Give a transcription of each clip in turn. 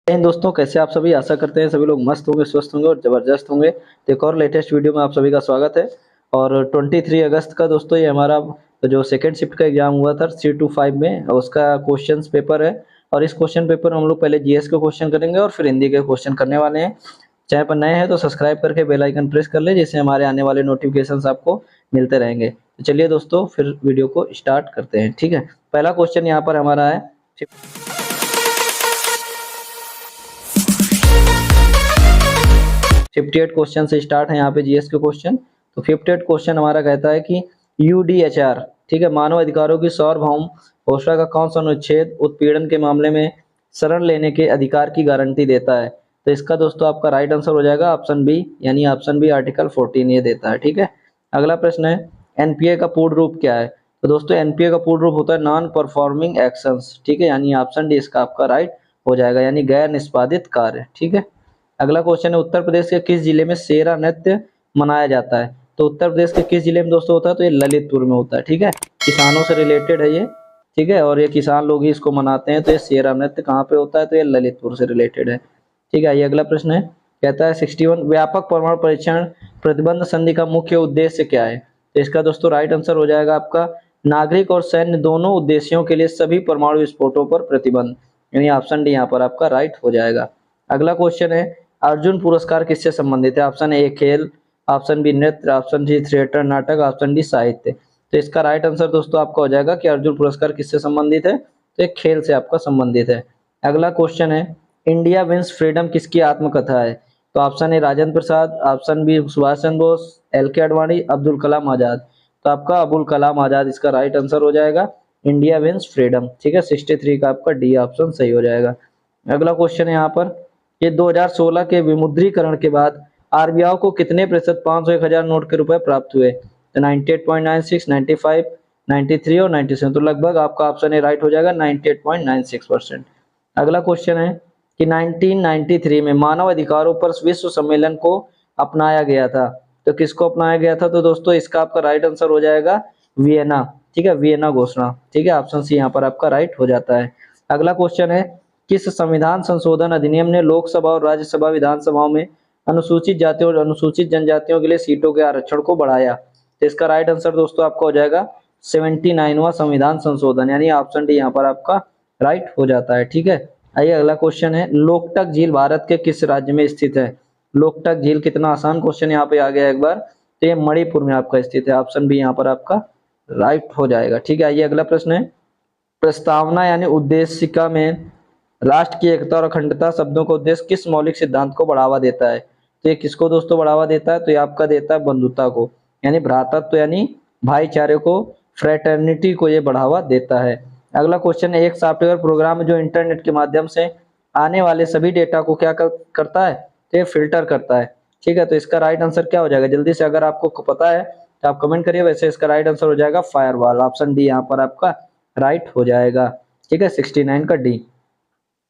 इन दोस्तों, कैसे आप सभी? आशा करते हैं सभी लोग मस्त होंगे, स्वस्थ होंगे और ज़बरदस्त होंगे। तो एक और लेटेस्ट वीडियो में आप सभी का स्वागत है। और 23 अगस्त का दोस्तों ये हमारा जो सेकंड शिफ्ट का एग्जाम हुआ था 3 to 5 में, उसका क्वेश्चंस पेपर है। और इस क्वेश्चन पेपर में हम लोग पहले जीएस के क्वेश्चन करेंगे और फिर हिंदी के क्वेश्चन करने वाले हैं। चैनल पर नए हैं तो सब्सक्राइब करके बेल आइकन प्रेस कर ले, जिससे हमारे आने वाले नोटिफिकेशंस आपको मिलते रहेंगे। तो चलिए दोस्तों, फिर वीडियो को स्टार्ट करते हैं। ठीक है, पहला क्वेश्चन यहाँ पर हमारा है 58 क्वेश्चन से स्टार्ट है यहाँ पे जीएस के क्वेश्चन। तो 58 क्वेश्चन हमारा कहता है कि यूडीएचआर, ठीक है, मानव अधिकारों की सार्वभौम घोषणा का कौन सा अनुच्छेद उत्पीड़न के मामले में शरण लेने के अधिकार की गारंटी देता है? तो इसका दोस्तों आपका राइट आंसर हो जाएगा ऑप्शन बी, यानी ऑप्शन बी आर्टिकल 14 ये देता है। ठीक है, अगला प्रश्न है एनपीए का पूर्ण रूप क्या है? तो दोस्तों एनपीए का पूर्ण रूप होता है नॉन परफॉर्मिंग एक्शंस। ठीक है, यानी ऑप्शन डी इसका आपका राइट हो जाएगा, यानी गैर निष्पादित कार्य। ठीक है, अगला क्वेश्चन है उत्तर प्रदेश के किस जिले में शेरा नृत्य मनाया जाता है? तो उत्तर प्रदेश के किस जिले में दोस्तों होता है? तो ये ललितपुर में होता है। ठीक है, किसानों से रिलेटेड है ये। ठीक है, और ये किसान लोग ही इसको मनाते हैं। तो ये शेरा नृत्य कहाँ पे होता है? तो ये ललितपुर से रिलेटेड है। ठीक है, ये अगला प्रश्न है, कहता है 61 व्यापक परमाणु परीक्षण प्रतिबंध संधि का मुख्य उद्देश्य क्या है? तो इसका दोस्तों राइट आंसर हो जाएगा आपका नागरिक और सैन्य दोनों उद्देश्यों के लिए सभी परमाणु विस्फोटों पर प्रतिबंध, यानी ऑप्शन डी यहाँ पर आपका राइट हो जाएगा। अगला क्वेश्चन है अर्जुन पुरस्कार किससे संबंधित है? ऑप्शन ए खेल, ऑप्शन बी नृत्य, ऑप्शन सी थिएटर नाटक, ऑप्शन डी साहित्य। तो इसका राइट आंसर दोस्तों आपका हो जाएगा कि अर्जुन पुरस्कार किससे संबंधित है? तो एक खेल से आपका संबंधित है। अगला क्वेश्चन है इंडिया विंस फ्रीडम किसकी आत्मकथा है? तो option A Rajendra Prasad, option B Subhash Chandra Bose, L K Advani, Abdul Kalam Azad. तो आपका अबुल कलाम आजाद इसका राइट आंसर हो जाएगा इंडिया विंस फ्रीडम। ठीक है, 63 का आपका डी ऑप्शन सही हो जाएगा। अगला क्वेश्चन है यहाँ पर ये 2016 के विमुद्रीकरण के बाद आरबीआई को कितने प्रतिशत 500, 1000 नोट के रुपए प्राप्त हुए? तो 98.96, 95, 93 और 97। तो लगभग आपका ऑप्शन ए राइट हो जाएगा 98.96%। अगला क्वेश्चन है कि 1993 में मानव अधिकारों पर विश्व सम्मेलन को अपनाया गया था। तो किसको अपनाया गया था? तो दोस्तों इसका आपका राइट आंसर हो जाएगा वियना। ठीक है, वियना घोषणा। ठीक है, ऑप्शन सी यहाँ पर आपका राइट हो जाता है। अगला क्वेश्चन है किस संविधान संशोधन अधिनियम ने लोकसभा और राज्यसभा विधानसभाओं में अनुसूचित जातियों और अनुसूचित जनजातियों के लिए सीटों के आरक्षण को बढ़ाया? तो इसका राइट आंसर दोस्तों आपका हो जाएगा 79वां संविधान संशोधन, यानी ऑप्शन डी यहाँ पर आपका राइट हो जाता है। ठीक है, आइए अगला क्वेश्चन है लोकटक झील भारत के किस राज्य में स्थित है? लोकटक झील, कितना आसान क्वेश्चन यहाँ पे आ गया एक बार। तो ये मणिपुर में आपका स्थित है, ऑप्शन बी यहाँ पर आपका राइट हो जाएगा। ठीक है, आइए अगला प्रश्न है प्रस्तावना यानी उद्देशिका में राष्ट्र की एकता और अखंडता शब्दों का उद्देश्य किस मौलिक सिद्धांत को बढ़ावा देता है? तो ये किसको दोस्तों बढ़ावा देता है? तो ये आपका देता है बंधुता को, यानी भ्रातृत्व यानी भाईचारे को, फ्रेटर्निटी को ये बढ़ावा देता है। अगला क्वेश्चन है एक सॉफ्टवेयर प्रोग्राम जो इंटरनेट के माध्यम से आने वाले सभी डेटा को क्या करता है? तो ये फिल्टर करता है। ठीक है, तो इसका राइट आंसर क्या हो जाएगा? जल्दी से अगर आपको पता है तो आप कमेंट करिए। वैसे इसका राइट आंसर हो जाएगा फायरवॉल, ऑप्शन डी यहाँ पर आपका राइट हो जाएगा। ठीक है, 69 का डी।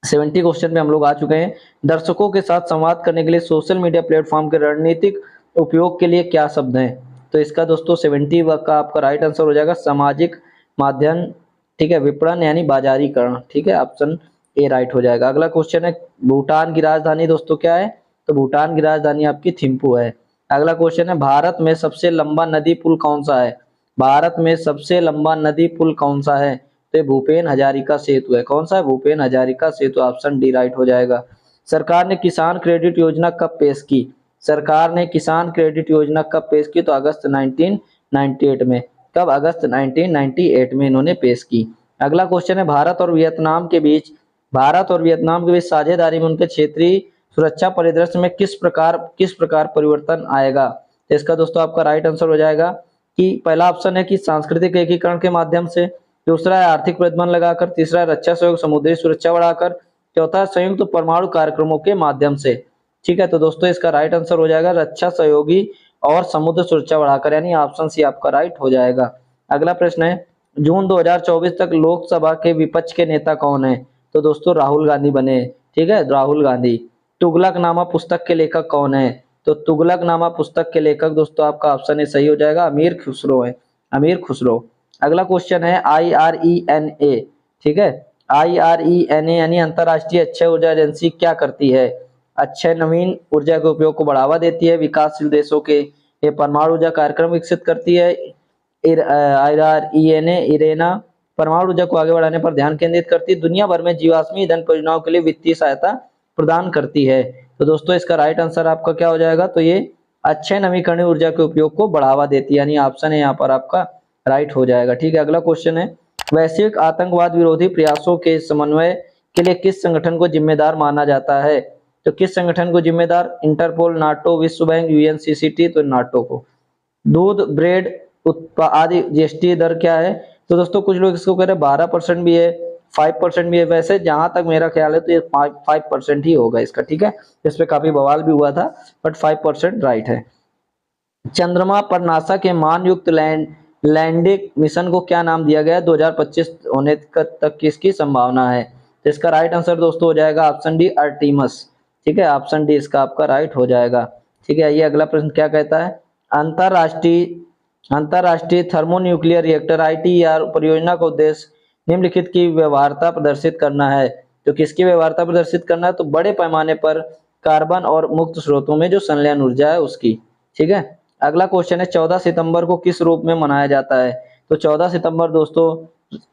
70 क्वेश्चन में हम लोग आ चुके हैं दर्शकों के साथ संवाद करने के लिए सोशल मीडिया प्लेटफॉर्म के रणनीतिक उपयोग के लिए क्या शब्द हैं? तो इसका दोस्तों 70 का आपका राइट आंसर हो जाएगा सामाजिक माध्यम। ठीक है, विपणन यानी बाजारीकरण। ठीक है, ऑप्शन ए राइट हो जाएगा। अगला क्वेश्चन है भूटान की राजधानी दोस्तों क्या है? तो भूटान की राजधानी आपकी थिम्पू है। अगला क्वेश्चन है भारत में सबसे लंबा नदी पुल कौन सा है? भारत में सबसे लंबा नदी पुल कौन सा है? तो भूपेन हजारिका सेतु है। कौन सा है? भूपेन हजारिका सेतु, ऑप्शन डी राइट हो जाएगा। सरकार ने किसान क्रेडिट योजना कब पेश की? सरकार ने किसान क्रेडिट योजना कब पेश की? तो अगस्त 1998 में। कब? अगस्त 1998 में इन्होंने पेश की। अगला क्वेश्चन है भारत और वियतनाम के बीच साझेदारी में उनके क्षेत्रीय सुरक्षा परिदृश्य में किस प्रकार परिवर्तन आएगा? तो इसका दोस्तों आपका राइट आंसर हो जाएगा कि पहला ऑप्शन है कि सांस्कृतिक एकीकरण के माध्यम से, दूसरा है आर्थिक प्रतिबंध लगाकर, तीसरा है रक्षा सहयोग समुद्री सुरक्षा बढ़ाकर, चौथा है संयुक्त परमाणु कार्यक्रमों के माध्यम से। ठीक है, तो दोस्तों इसका राइट आंसर हो जाएगा रक्षा सहयोगी और समुद्र सुरक्षा बढ़ाकर, यानी ऑप्शन सी आपका राइट हो जाएगा। अगला प्रश्न है जून 2024 तक लोकसभा के विपक्ष के नेता कौन है? तो दोस्तों राहुल गांधी बने। ठीक है, राहुल गांधी। तुगलकनामा पुस्तक के लेखक कौन है? तो तुगलकनामा पुस्तक के लेखक दोस्तों आपका ऑप्शन ए सही हो जाएगा अमीर खुसरो है, अमीर खुसरो। अगला क्वेश्चन है IRENA। ठीक है, IRENA यानी अंतर्राष्ट्रीय अक्षय ऊर्जा एजेंसी क्या करती है? अक्षय नवीन ऊर्जा के उपयोग को बढ़ावा देती है, विकासशील देशों के ये परमाणु ऊर्जा कार्यक्रम विकसित करती है। IRENA इरेना परमाणु ऊर्जा को आगे बढ़ाने पर ध्यान केंद्रित करती है। दुनिया भर में जीवाश्मी ईंधन परियोजनाओं के लिए वित्तीय सहायता प्रदान करती है। तो दोस्तों इसका राइट आंसर आपका क्या हो जाएगा? तो ये अक्षय नवीकरणीय ऊर्जा के उपयोग को बढ़ावा देती है, यानी ऑप्शन है यहाँ पर आपका राइट हो जाएगा। ठीक है, अगला क्वेश्चन है, वैश्विक आतंकवाद विरोधी प्रयासों के समन्वय के लिए किस संगठन को जिम्मेदार माना जाता है? तो किस संगठन को जिम्मेदार? इंटरपोल, नाटो, विश्व बैंक, UNCCT। तो नाटो को। दूध, ब्रेड आदि जीएसटी दर क्या है? तो दोस्तों कुछ लोग इसको कह रहे हैं 12% भी है, 5% भी है। वैसे जहां तक मेरा ख्याल है तो ये 5% ही होगा इसका। ठीक है, इस पे काफी बवाल भी हुआ था, बट 5% राइट है। चंद्रमा पर नासा के मानयुक्त लैंडिंग मिशन को क्या नाम दिया गया? 2025 होने तक किसकी संभावना है? तो इसका राइट आंसर दोस्तों हो जाएगा ऑप्शन डी, आर्टिमस। ठीक है, ऑप्शन डी इसका आपका राइट हो जाएगा। ठीक है, ये अगला प्रश्न क्या कहता है? अंतरराष्ट्रीय थर्मोन्यूक्लियर रिएक्टर ITER परियोजना का उद्देश्य निम्नलिखित की व्यवहार्यता प्रदर्शित करना है। तो किसकी व्यवहार्यता प्रदर्शित करना है? तो बड़े पैमाने पर कार्बन और मुक्त स्रोतों में जो संलयन ऊर्जा है उसकी। ठीक है, अगला क्वेश्चन है, 14 सितंबर को किस रूप में मनाया जाता है? तो 14 सितंबर दोस्तों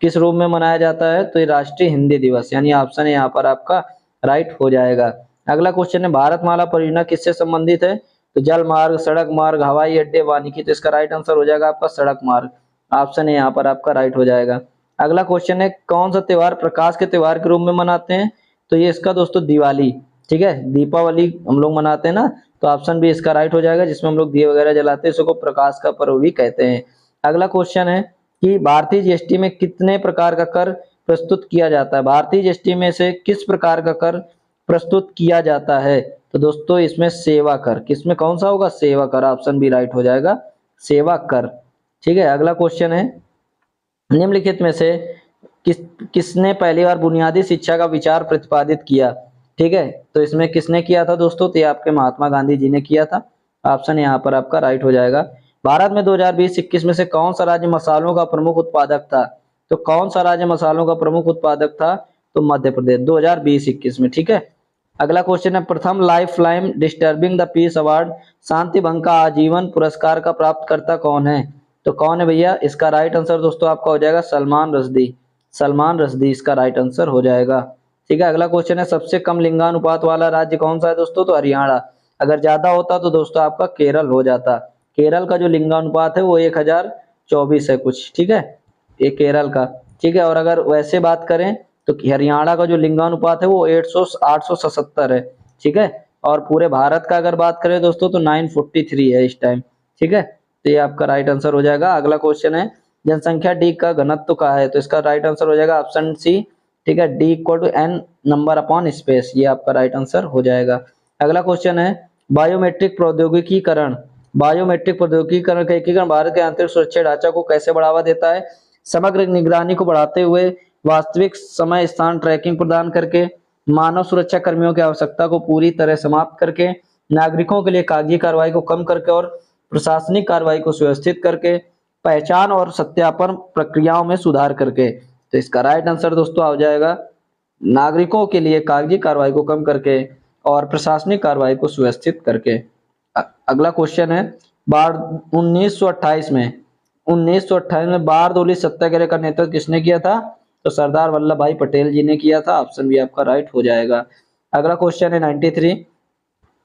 किस रूप में मनाया जाता है? तो ये राष्ट्रीय हिंदी दिवस, यानी ऑप्शन है यहाँ पर आपका राइट हो जाएगा। अगला क्वेश्चन है, भारतमाला परियोजना किससे संबंधित है? तो जल मार्ग, सड़क मार्ग, हवाई अड्डे, वानिकी। तो इसका राइट आंसर हो जाएगा आपका सड़क मार्ग। ऑप्शन है यहाँ पर आपका राइट हो जाएगा। अगला क्वेश्चन है, कौन सा त्योहार प्रकाश के त्योहार के रूप में मनाते हैं? तो ये इसका दोस्तों दिवाली। ठीक है, दीपावली हम लोग मनाते हैं ना, तो ऑप्शन भी इसका राइट हो जाएगा, जिसमें हम लोग दिए वगैरह जलाते हैं, इसको प्रकाश का पर्व भी कहते हैं। अगला क्वेश्चन है कि भारतीय जीएसटी में कितने प्रकार का कर प्रस्तुत किया जाता है? भारतीय जीएसटी में से किस प्रकार का कर प्रस्तुत किया जाता है? तो दोस्तों इसमें सेवा कर, किसमें कौन सा होगा? सेवा कर। ऑप्शन भी राइट हो जाएगा, सेवा कर। ठीक है, अगला क्वेश्चन है, निम्नलिखित में से किसने पहली बार बुनियादी शिक्षा का विचार प्रतिपादित किया? ठीक है, तो इसमें किसने किया था दोस्तों? तो ये आपके महात्मा गांधी जी ने किया था। ऑप्शन यहाँ पर आपका राइट हो जाएगा। भारत में 2020-21 में से कौन सा राज्य मसालों का प्रमुख उत्पादक था? तो कौन सा राज्य मसालों का प्रमुख उत्पादक था? तो मध्य प्रदेश 2020-21 में। ठीक है, अगला क्वेश्चन है, प्रथम life line disturbing the peace award शांति भंग का आजीवन पुरस्कार का प्राप्तकर्ता कौन है? तो कौन है भैया? इसका राइट आंसर दोस्तों आपका हो जाएगा सलमान रश्दी। सलमान रश्दी इसका राइट आंसर हो जाएगा। ठीक है, अगला क्वेश्चन है, सबसे कम लिंगानुपात वाला राज्य कौन सा है दोस्तों? तो हरियाणा। अगर ज्यादा होता तो दोस्तों आपका केरल हो जाता। केरल का जो लिंगानुपात है वो 1024 है कुछ। ठीक है, ये केरल का। ठीक है, और अगर वैसे बात करें तो हरियाणा का जो लिंगानुपात है वो 877 है। ठीक है, और पूरे भारत का अगर बात करें दोस्तों तो 943 है इस टाइम। ठीक है, तो ये आपका राइट आंसर हो जाएगा। अगला क्वेश्चन है, जनसंख्या डी का घनत्व का है? तो इसका राइट आंसर हो जाएगा ऑप्शन सी। ठीक है, D equal to N number upon space, ये आपका राइट आंसर हो जाएगा। अगला क्वेश्चन है, बायोमेट्रिक प्रौद्योगिकीकरण का एकीकरण भारत के आंतरिक सुरक्षा ढांचा को कैसे बढ़ावा देता है? समग्र निगरानी को बढ़ाते हुए, वास्तविक समय स्थान ट्रैकिंग प्रदान करके, मानव सुरक्षा कर्मियों की आवश्यकता को पूरी तरह समाप्त करके, नागरिकों के लिए कागजी कार्रवाई को कम करके और प्रशासनिक कार्रवाई को सुव्यवस्थित करके, पहचान और सत्यापन प्रक्रियाओं में सुधार करके। तो इसका राइट आंसर दोस्तों आ जाएगा नागरिकों के लिए कागजी कार्रवाई को कम करके और प्रशासनिक कार्रवाई को सुव्यवस्थित करके। अगला क्वेश्चन है, बार 1928 में बारदोली सत्याग्रह का नेतृत्व किसने किया था? तो सरदार वल्लभ भाई पटेल जी ने किया था। ऑप्शन भी आपका राइट हो जाएगा। अगला क्वेश्चन है 93,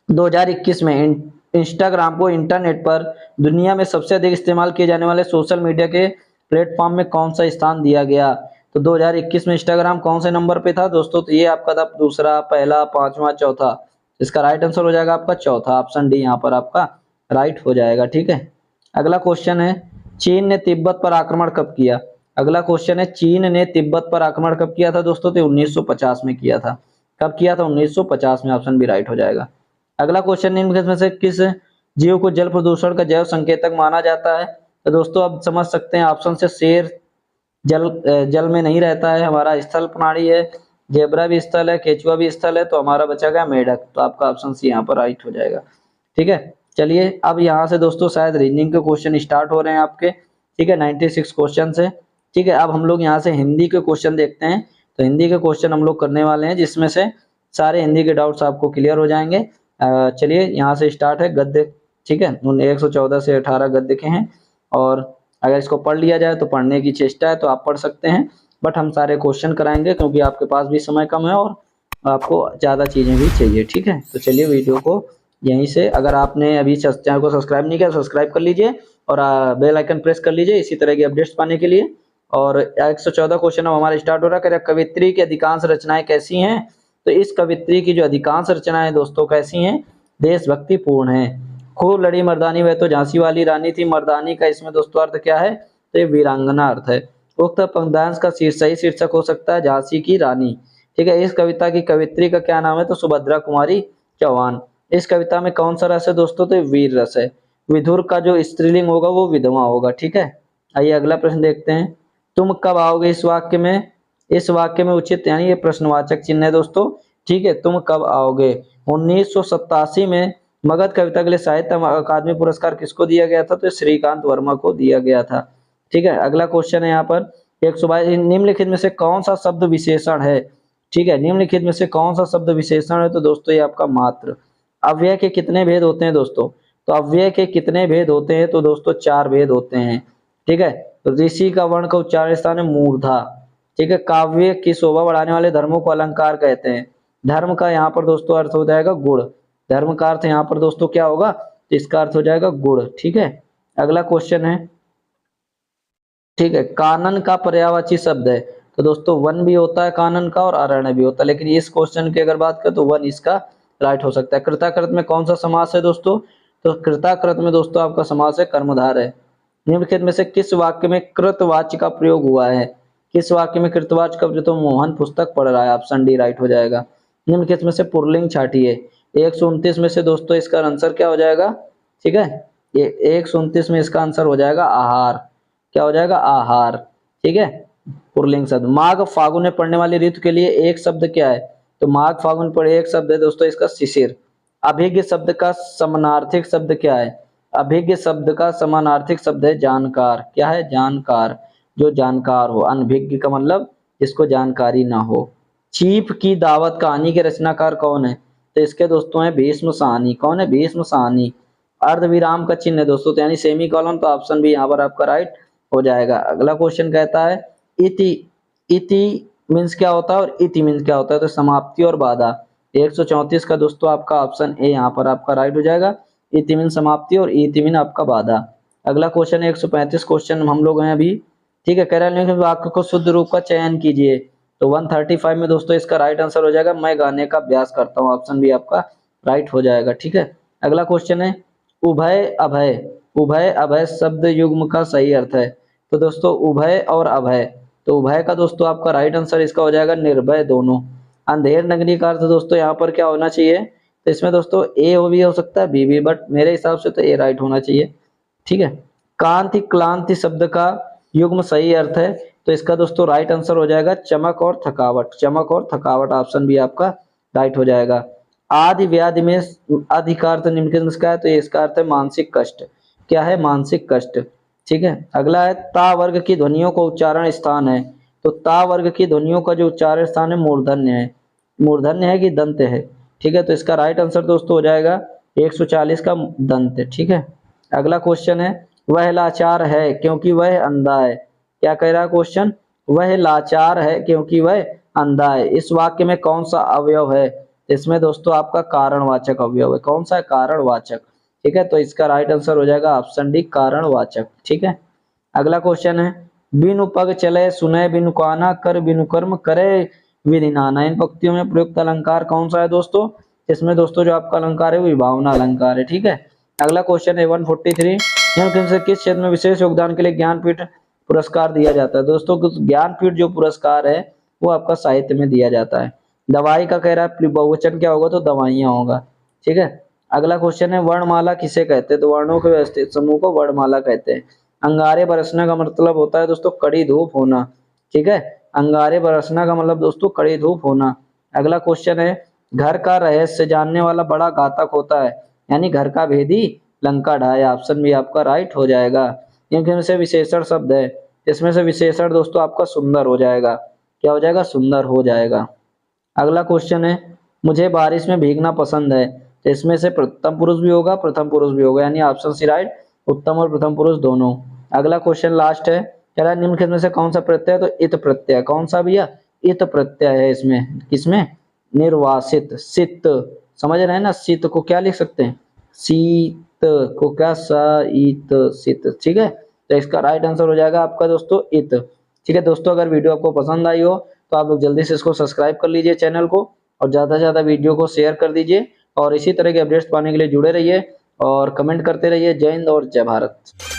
2021 में इंस्टाग्राम को इंटरनेट पर दुनिया में सबसे अधिक इस्तेमाल किए जाने वाले सोशल मीडिया के प्लेटफॉर्म में कौन सा स्थान दिया गया? तो 2021 में इंस्टाग्राम कौन से नंबर पे था दोस्तों? तो ये आपका था दूसरा, पहला, पांचवा, चौथा। इसका राइट आंसर हो जाएगा आपका चौथा। ऑप्शन डी यहाँ पर आपका राइट हो जाएगा। ठीक है, अगला क्वेश्चन है, चीन ने तिब्बत पर आक्रमण कब किया? अगला क्वेश्चन है, चीन ने तिब्बत पर आक्रमण कब किया था दोस्तों? तो 1950 में किया था। कब किया था? 1950 में। ऑप्शन भी राइट हो जाएगा। अगला क्वेश्चन, निम्न में से किस जीव को जल प्रदूषण का जैव संकेतक माना जाता है? तो दोस्तों अब समझ सकते हैं, ऑप्शन से शेर जल में नहीं रहता है, हमारा स्थल प्राणी है, जेब्रा भी स्थल है, केचुआ भी स्थल है, तो हमारा बचा गया मेढक। तो आपका ऑप्शन सी यहाँ पर राइट हो जाएगा। ठीक है, चलिए अब यहाँ से दोस्तों शायद रीजनिंग के क्वेश्चन स्टार्ट हो रहे हैं आपके। ठीक है, 96 क्वेश्चन है। ठीक है, अब हम लोग यहाँ से हिंदी के क्वेश्चन देखते हैं। तो हिंदी के क्वेश्चन हम लोग करने वाले हैं, जिसमें से सारे हिंदी के डाउट्स आपको क्लियर हो जाएंगे। चलिए यहाँ से स्टार्ट है गद्य, ठीक है। 114 से 18 गद्य के हैं, और अगर इसको पढ़ लिया जाए तो पढ़ने की चेष्टा है तो आप पढ़ सकते हैं, बट हम सारे क्वेश्चन कराएंगे क्योंकि आपके पास भी समय कम है और आपको ज़्यादा चीज़ें भी चाहिए, ठीक है। तो चलिए वीडियो को यहीं से, अगर आपने अभी चैनल को सब्सक्राइब नहीं किया सब्सक्राइब कर लीजिए और बेल आइकन प्रेस कर लीजिए इसी तरह की अपडेट्स पाने के लिए। और 114 क्वेश्चन अब हमारा स्टार्ट हो रहा है। कवित्री की अधिकांश रचनाएं कैसी हैं? तो इस कवित्री की जो अधिकांश रचनाएं दोस्तों कैसी हैं? देशभक्तिपूर्ण हैं। खूब लड़ी मर्दानी, वह तो झांसी वाली रानी थी। मर्दानी का इसमें दोस्तों अर्थ क्या है? तो ये वीरांगना अर्थ है। उक्त पंक्तियांश का सही शीर्षक हो सकता है झांसी की रानी, ठीक है। इस कविता की कवित्री का क्या नाम है? तो सुभद्रा कुमारी चौहान। इस कविता में कौन सा रस है दोस्तों? तो वीर रस है। विधुर का जो स्त्रीलिंग होगा वो विधवा होगा, ठीक है। आइए अगला प्रश्न देखते हैं। तुम कब आओगे? इस वाक्य में, इस वाक्य में उचित, यानी ये प्रश्नवाचक चिन्ह है दोस्तों, ठीक है। तुम कब आओगे? 1987 में मगध कविता के लिए साहित्य अकादमी पुरस्कार किसको दिया गया था? तो श्रीकांत वर्मा को दिया गया था, ठीक है। अगला क्वेश्चन है यहाँ पर 122, निम्नलिखित में से कौन सा शब्द विशेषण है? ठीक है, निम्नलिखित में से कौन सा शब्द विशेषण है? तो दोस्तों ये आपका मात्र। अव्यय के कितने भेद होते हैं दोस्तों? तो अव्यय के कितने भेद होते हैं? तो दोस्तों 4 भेद होते हैं, ठीक है। तो ऋषि का वर्ण का उच्चारण स्थान है मूर्धा, ठीक है। काव्य की शोभा बढ़ाने वाले धर्मों को अलंकार कहते हैं। धर्म का यहाँ पर दोस्तों अर्थ हो जाएगा गुण। धर्म का अर्थ यहाँ पर दोस्तों क्या होगा? इसका अर्थ हो जाएगा गुण, ठीक है। अगला क्वेश्चन है, ठीक है, कानन का पर्यायवाची शब्द है। तो दोस्तों वन भी होता है कानन का और अरण्य भी होता है, लेकिन इस क्वेश्चन की अगर बात करें तो वन इसका राइट हो सकता है। कृताकृत में कौन सा समास है दोस्तों? तो कृताकृत में दोस्तों आपका समास है कर्मधार है। निम्नलिखित में से किस वाक्य में कृतवाच्य का प्रयोग हुआ है? किस वाक्य में कृतवाच्य का प्रयोग? तो मोहन पुस्तक पढ़ रहा है, ऑप्शन डी राइट हो जाएगा। निम्नलिखित में से पुल्लिंग छाटिए। 129 में से दोस्तों इसका आंसर क्या हो जाएगा? ठीक है, ये 129 में इसका आंसर हो जाएगा आहार। क्या हो जाएगा? आहार, ठीक है। पुल्लिंग शब्द। माघ फागुन में पड़ने वाली ऋतु के लिए एक शब्द क्या है? तो माघ फागुन पर एक शब्द है दोस्तों इसका शिशिर। अभिज्ञ शब्द का समानार्थिक शब्द क्या है? अभिज्ञ शब्द का समानार्थिक शब्द है जानकार। क्या है? जानकार, जो जानकार हो। अनभिज्ञ का मतलब जिसको जानकारी ना हो। चीप की दावत कहानी के रचनाकार कौन है? तो इसके दोस्तों है भीष्म साहनी। कौन है? भीष्म साहनी। अर्धविराम का चिन्ह है दोस्तों, तो यानी सेमी कॉलन, तो ऑप्शन भी यहाँ पर आपका राइट हो जाएगा। अगला क्वेश्चन कहता है इति। इति मीन्स क्या होता है और इति मीन्स क्या होता है? तो समाप्ति और बाधा। 134 का दोस्तों आपका ऑप्शन ए यहाँ पर आपका राइट हो जाएगा। इति मीन समाप्ति और इति मीन आपका बाधा। अगला क्वेश्चन 135 क्वेश्चन हम लोग हैं अभी, ठीक है। कह रहा है वाक्य को शुद्ध रूप का चयन कीजिए। तो 135 में दोस्तों इसका राइट आंसर हो जाएगा मैं गाने का अभ्यास करता हूँ। ऑप्शन भी आपका राइट हो जाएगा, ठीक है। अगला क्वेश्चन है उभय अभय। उभय अभय शब्द युग्म का सही अर्थ है। तो दोस्तों उभय और अभय, तो उभय का दोस्तों आपका राइट आंसर इसका हो जाएगा निर्भय दोनों। अंधेर नगरी का अर्थ दोस्तों यहाँ पर क्या होना चाहिए? तो इसमें दोस्तों ए भी हो सकता है बी भी, बट मेरे हिसाब से तो ए राइट होना चाहिए, ठीक है। कांति क्लांति शब्द का युग्म सही अर्थ है। तो इसका दोस्तों राइट आंसर हो जाएगा चमक और थकावट। चमक और थकावट, ऑप्शन भी आपका राइट हो जाएगा। आदि व्याधि में अधिकार तो निम्नलिखित में का है? तो इसका अर्थ है मानसिक कष्ट। क्या है? मानसिक कष्ट, ठीक है। अगला है ता वर्ग की ध्वनियों को उच्चारण स्थान है। तो ता वर्ग की ध्वनियों का जो उच्चारण स्थान है मूर्धन्य है। मूर्धन्य है कि दंत है? ठीक है, तो इसका राइट आंसर दोस्तों हो जाएगा 140 का दंत, ठीक है। अगला क्वेश्चन है वह लाचार है क्योंकि वह अंधा है। क्या कह रहा है क्वेश्चन? वह लाचार है क्योंकि वह अंधा है। इस वाक्य में कौन सा अवयव है? इसमें दोस्तों आपका कारणवाचक अवयव है। कौन सा है? कारणवाचक, ठीक है। तो इसका राइट आंसर हो जाएगा ऑप्शन डी कारणवाचक, ठीक है। अगला क्वेश्चन है बिनु पग चले सुने बिनु काना कर बिनु कर्म करे विधि नाना। इन पंक्तियों में प्रयुक्त अलंकार कौन सा है दोस्तों? इसमें दोस्तों जो आपका अलंकार है वो विभावना अलंकार है, ठीक है। अगला क्वेश्चन है 143, से किस क्षेत्र में विशेष योगदान के लिए ज्ञानपीठ पुरस्कार दिया जाता है? दोस्तों ज्ञानपीठ जो पुरस्कार है वो आपका साहित्य में दिया जाता है। दवाई का कह रहा है बहुवचन क्या होगा? तो दवाइयां होगा, ठीक है। अगला क्वेश्चन है वर्णमाला किसे कहते हैं? तो वर्णों के व्यवस्थित समूह को वर्णमाला कहते हैं। अंगारे बरसने का मतलब होता है दोस्तों कड़ी धूप होना, ठीक है। अंगारे बरसना का मतलब दोस्तों कड़ी धूप होना। अगला क्वेश्चन है घर का रहस्य जानने वाला बड़ा घातक होता है, यानी घर का भेदी लंका ढाया। ऑप्शन भी आपका राइट हो जाएगा। इनमें से विशेषण शब्द है, इसमें से विशेषण दोस्तों आपका सुंदर हो जाएगा। क्या हो जाएगा, सुंदर हो जाएगा। अगला क्वेश्चन है, मुझे बारिश में भीगना पसंद है। तो इसमें से प्रथम पुरुष भी होगा, प्रथम पुरुष भी होगा, यानी ऑप्शन सी राइट, उत्तम और प्रथम पुरुष दोनों। अगला क्वेश्चन लास्ट है, कह रहा है निम्नलिखित में से कौन सा प्रत्यय है, तो इत प्रत्यय। कौन सा भैया, इत प्रत्यय है इसमें, किसमें, निर्वासित, सित, समझ रहे हैं ना, सित को क्या लिख सकते हैं, शीत को क्या, इत, सित, ठीक है। तो इसका राइट आंसर हो जाएगा आपका दोस्तों इत। ठीक है दोस्तों, अगर वीडियो आपको पसंद आई हो तो आप लोग जल्दी से इसको सब्सक्राइब कर लीजिए चैनल को, और ज़्यादा से ज़्यादा वीडियो को शेयर कर दीजिए, और इसी तरह के अपडेट्स पाने के लिए जुड़े रहिए और कमेंट करते रहिए। जय हिंद और जय भारत।